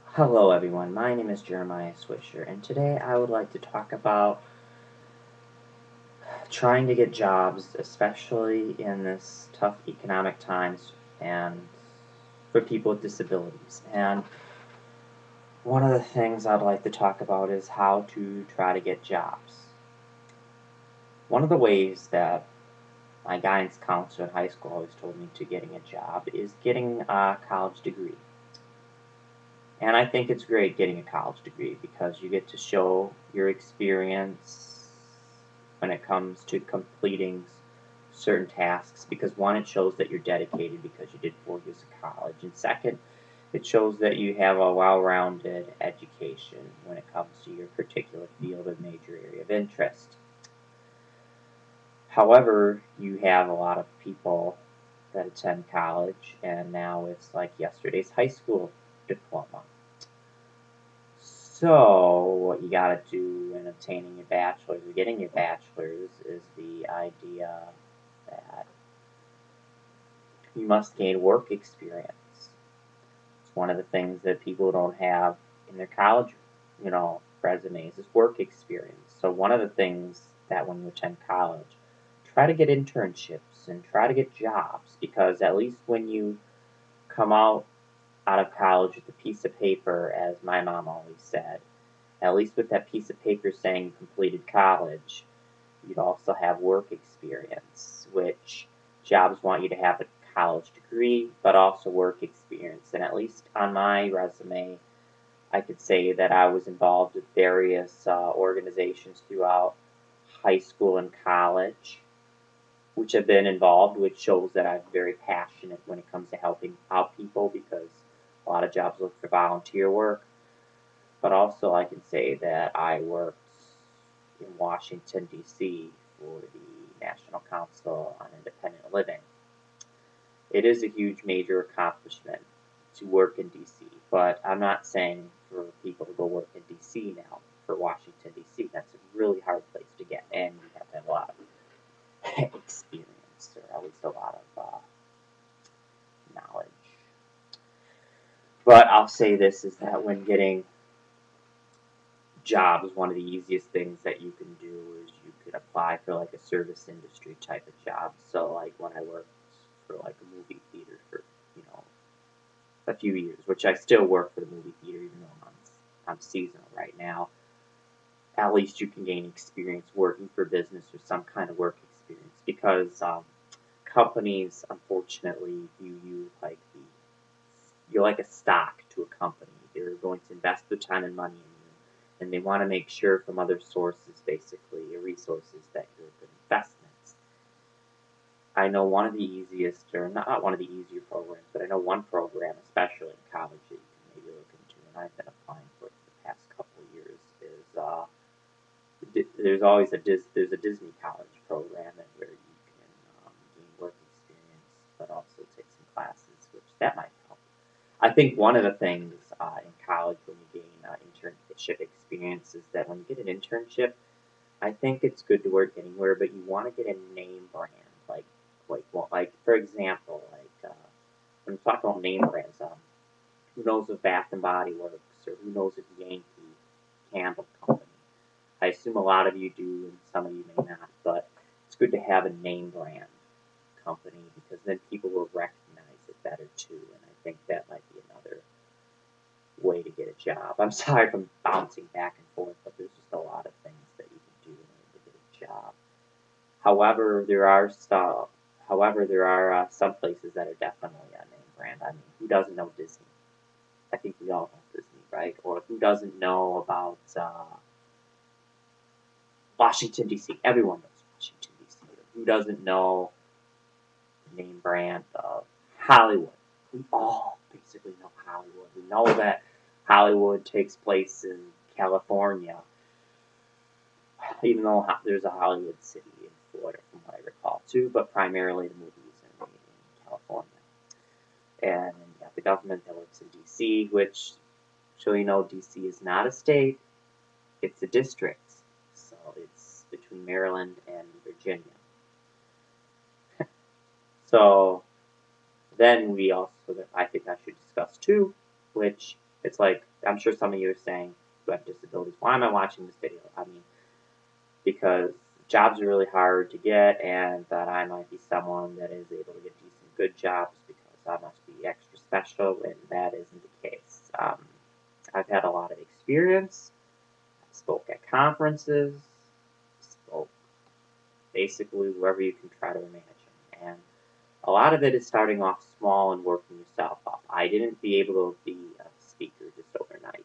Hello everyone, my name is Jeremiah Swisher, and today I would like to talk about trying to get jobs, especially in this tough economic times and for people with disabilities. And one of the things I'd like to talk about is how to try to get jobs. One of the ways that my guidance counselor in high school always told me to getting a job is getting a college degree. And I think it's great getting a college degree because you get to show your experience when it comes to completing certain tasks. Because one, it shows that you're dedicated because you did 4 years of college, and second, it shows that you have a well-rounded education when it comes to your particular field or major area of interest. However, you have a lot of people that attend college, and now it's like yesterday's high school diploma. So, what you gotta do in obtaining your bachelor's or getting your bachelor's is the idea that you must gain work experience. It's one of the things that people don't have in their college, resumes is work experience. So, one of the things that when you attend college, try to get internships and try to get jobs because at least when you come out of college with a piece of paper, as my mom always said, at least with that piece of paper saying you completed college, you'd also have work experience, which jobs want you to have a college degree, but also work experience. And at least on my resume, I could say that I was involved with various organizations throughout high school and college, which have been involved, which shows that I'm very passionate when it comes to helping out people because a lot of jobs look for volunteer work. But also, I can say that I worked in Washington, D.C. for the National Council on Independent Living. It is a huge major accomplishment to work in D.C., but I'm not saying for people to go work in D.C. now, for Washington, D.C. That's a really hard place to get, and you have to have a lot of experience, or at least a lot of knowledge. But I'll say this is that when getting jobs, one of the easiest things that you can do is you could apply for like a service industry type of job. So like when I worked for like a movie theater for you know a few years, which I still work for the movie theater even though I'm seasonal right now. At least you can gain experience working for business or some kind of work experience because companies unfortunately view you like you're like a stock to a company. They're going to invest their time and money in you, and they want to make sure from other sources, basically, resources, that you're good investments. I know one of the easiest, or not one of the easier programs, but I know one program, especially in college, that you can maybe look into, and I've been applying for it for the past couple of years, is there's a Disney college program where you can gain work experience, but also take some classes, which that might help. I think one of the things in college when you gain internship experience is that when you get an internship, I think it's good to work anywhere, but you want to get a name brand, like for example, when you talk about name brands, who knows of Bath and Body Works or who knows of Yankee Candle Company? I assume a lot of you do, and some of you may not, but it's good to have a name brand company because then people will recognize it better too, and I think that might be another way to get a job. I'm sorry if I'm bouncing back and forth, but there's just a lot of things that you can do in order to get a job. However, some places that are definitely a name brand. I mean, who doesn't know Disney? I think we all know Disney, right? Or who doesn't know about Washington D.C.? Everyone knows Washington D.C. Who doesn't know the name brand of Hollywood? We all basically know Hollywood. We know that Hollywood takes place in California, even though there's a Hollywood city in Florida, from what I recall, too, but primarily the movies are made in California. And you have the government that works in D.C., which, so you know, D.C. is not a state, it's a district. So it's between Maryland and Virginia. So then we also, I think I should discuss too, which It's like, I'm sure some of you are saying who have disabilities, why am I watching this video? I mean, because jobs are really hard to get, and that I might be someone that is able to get decent, good jobs because I must be extra special, and that isn't the case. I've had a lot of experience. I spoke at conferences, spoke basically wherever you can try to imagine. And a lot of it is starting off small and working yourself up. I didn't be able to be a speaker just overnight.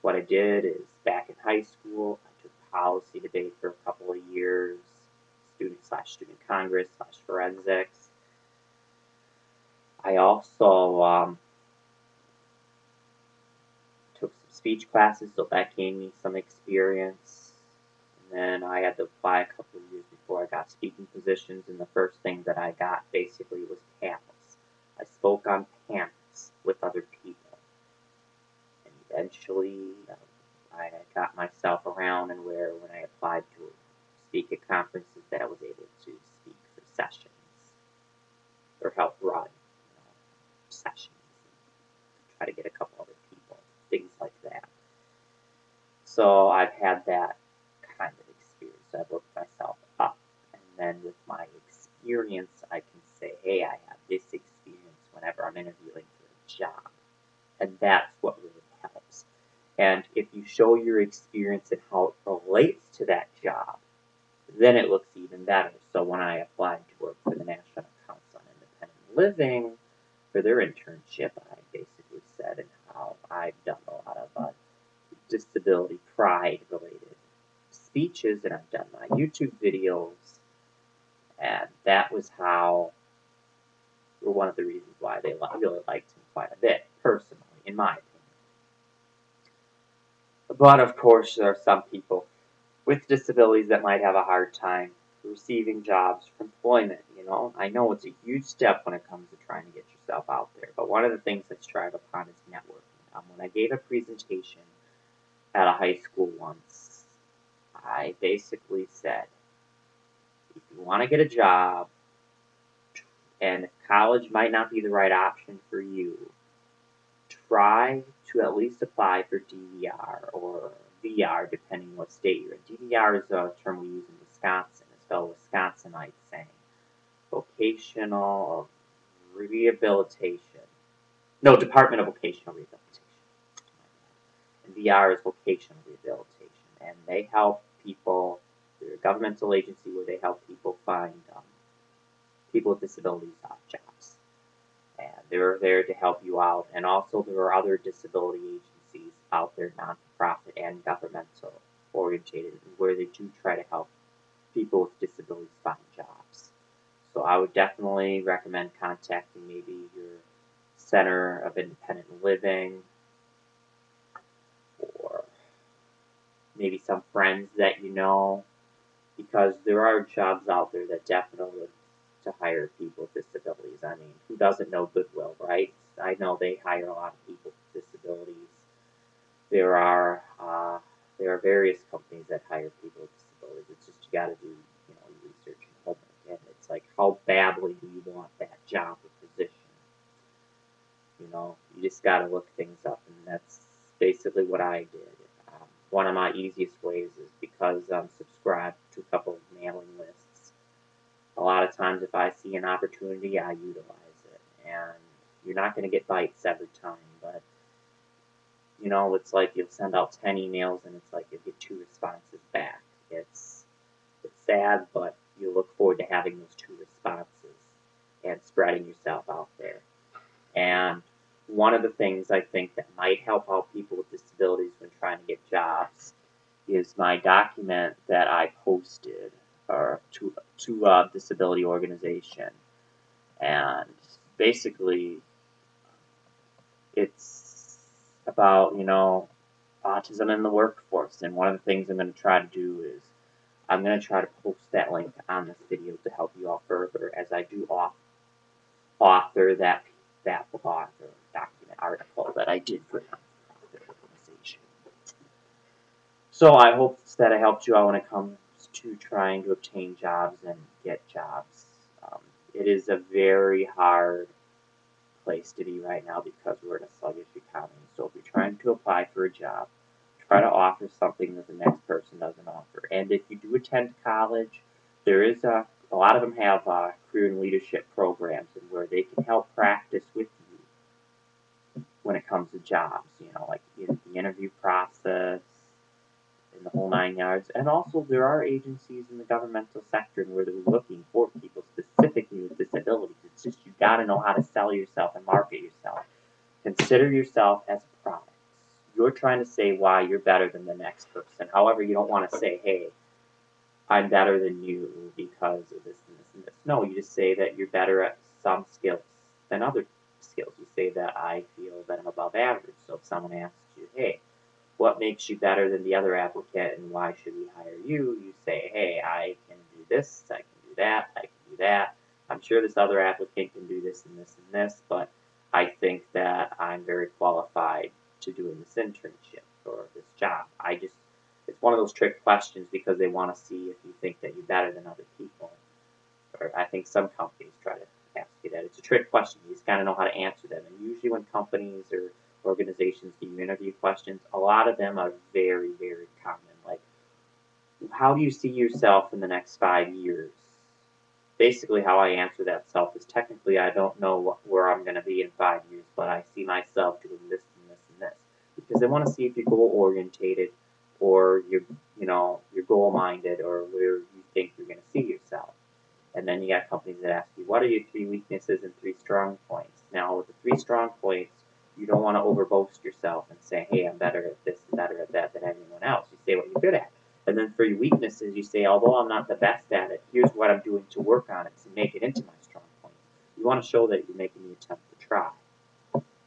What I did is back in high school, I took policy debate for a couple of years, student congress / forensics. I also took some speech classes, so that gained me some experience. And then I had to apply a couple of years before I got speaking positions, and the first thing that I got basically was panels. I spoke on panels with other people, and eventually I got myself around and where when I applied to speak at conferences that I was able to speak for sessions or help run sessions and try to get a couple other people, things like that. So I've had that kind of experience. I've worked myself up, and then with my experience, I can say, hey, I have this experience whenever I'm interviewing for a job, and that's what really helps. And if you show your experience and how it relates to that job, then it looks even better. So when I applied to work for the National Council on Independent Living for their internship, I basically said how I've done a lot of disability pride related speeches, and I've done my YouTube videos, and that was how, or one of the reasons why they really liked him quite a bit, personally, in my opinion. But of course, there are some people with disabilities that might have a hard time receiving jobs for employment. I know it's a huge step when it comes to trying to get yourself out there, but one of the things I strive upon is networking. When I gave a presentation at a high school once, I basically said, if you want to get a job, and if college might not be the right option for you, try to at least apply for DVR or VR, depending what state you're in. DVR is a term we use in Wisconsin. It's spelled Wisconsinite saying vocational rehabilitation. No, Department of Vocational Rehabilitation. And VR is vocational rehabilitation. And they help people, they're a governmental agency where they help people find people with disabilities jobs. And they're there to help you out. And also there are other disability agencies out there, non-profit and governmental orientated, where they do try to help people with disabilities find jobs. So I would definitely recommend contacting maybe your Center of Independent Living, or maybe some friends that you know, because there are jobs out there that definitely look to hire people with disabilities. I mean, who doesn't know Goodwill, right? I know they hire a lot of people with disabilities. There are various companies that hire people with disabilities. It's just you got to do research and homework, and it's like, how badly do you want that job or position? You just got to look things up, and that's basically what I did. One of my easiest ways is because I'm subscribed to a couple of mailing lists. A lot of times if I see an opportunity, I utilize it. And you're not going to get bites every time, but it's like you'll send out 10 emails and it's like you'll get 2 responses back. It's sad, but you look forward to having those 2 responses and spreading yourself out there. And one of the things I think that might help out people with disabilities when trying to get jobs is my document that I posted to a disability organization. And basically, it's about, autism in the workforce. And one of the things I'm going to try to do is I'm going to try to post that link on this video to help you out further as I do author that blog or document article that I did for the organization. So I hope that I helped you out when it comes to trying to obtain jobs and get jobs. It is a very hard place to be right now because we're in a sluggish economy. So if you're apply for a job, try to offer something that the next person doesn't offer. And if you do attend college, there is a lot of them have career and leadership programs and where they can help practice with you when it comes to jobs, like in the interview process and the whole 9 yards. And also there are agencies in the governmental sector where they're looking for people specifically with disabilities. It's just you got to know how to sell yourself and market yourself. Consider yourself as a product. You're trying to say why you're better than the next person. However, you don't want to say, hey, I'm better than you because of this and this and this. No, you just say that you're better at some skills than other skills. You say that I feel that I'm above average. So if someone asks you, hey, what makes you better than the other applicant and why should we hire you? You say, hey, I can do this, I can do that, I can do that. I'm sure this other applicant can do this and this and this, but I think that I'm very qualified to doing this internship or this job. It's one of those trick questions because they want to see if you think that you're better than other people. Or I think some companies try to ask you that. It's a trick question. You just got to know how to answer them. And usually when companies or organizations give you interview questions, a lot of them are very, very common. Like, how do you see yourself in the next 5 years? Basically, how I answer that self is technically I don't know where I'm going to be in 5 years, but I see myself doing this and this and this. Because they want to see if you're goal-orientated or you're goal-minded or where you think you're going to see yourself. And then you got companies that ask you, what are your 3 weaknesses and 3 strong points? Now, with the 3 strong points, you don't want to overboast yourself and say, hey, I'm better at this and better at that than everyone else. You say what you're good at. And then for your weaknesses, you say, although I'm not the best at it, here's what I'm doing to work on it to make it into my strong point. You want to show that you're making the attempt to try.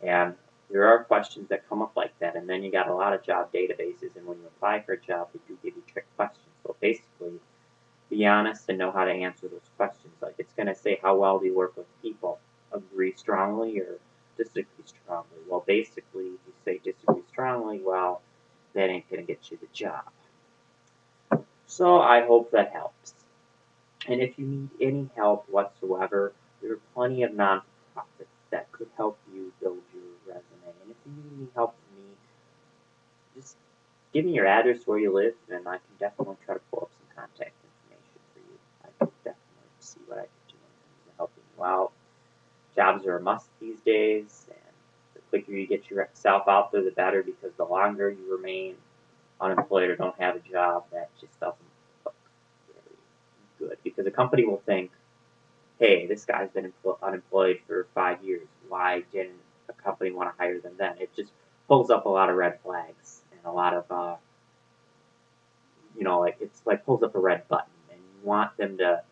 And there are questions that come up like that. And then you got a lot of job databases. And when you apply for a job, they do give you trick questions. So basically, be honest and know how to answer those questions. Like it's going to say, how well do you work with people? Agree strongly or disagree strongly? Well, basically, if you say disagree strongly, well, that ain't going to get you the job. So I hope that helps. And if you need any help whatsoever, there are plenty of nonprofits that could help you build your resume. And if you need any help from me, just give me your address where you live, and I can definitely try to pull up some contact information for you. I can definitely see what I can do in terms of helping you out. Jobs are a must these days, and the quicker you get yourself out there, the better, because the longer you remain unemployed or don't have a job, that just doesn't look very good. Because a company will think, hey, this guy's been unemployed for 5 years. Why didn't a company want to hire them then? It just pulls up a lot of red flags and a lot of, it's like pulls up a red button, and you want them to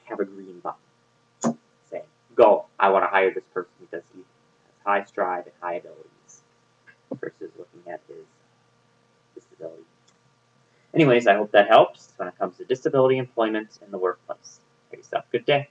have a green button saying, go, I want to hire this person because he has high stride and high abilities versus looking at his disability. Anyways, I hope that helps when it comes to disability employment in the workplace. Have yourself a good day.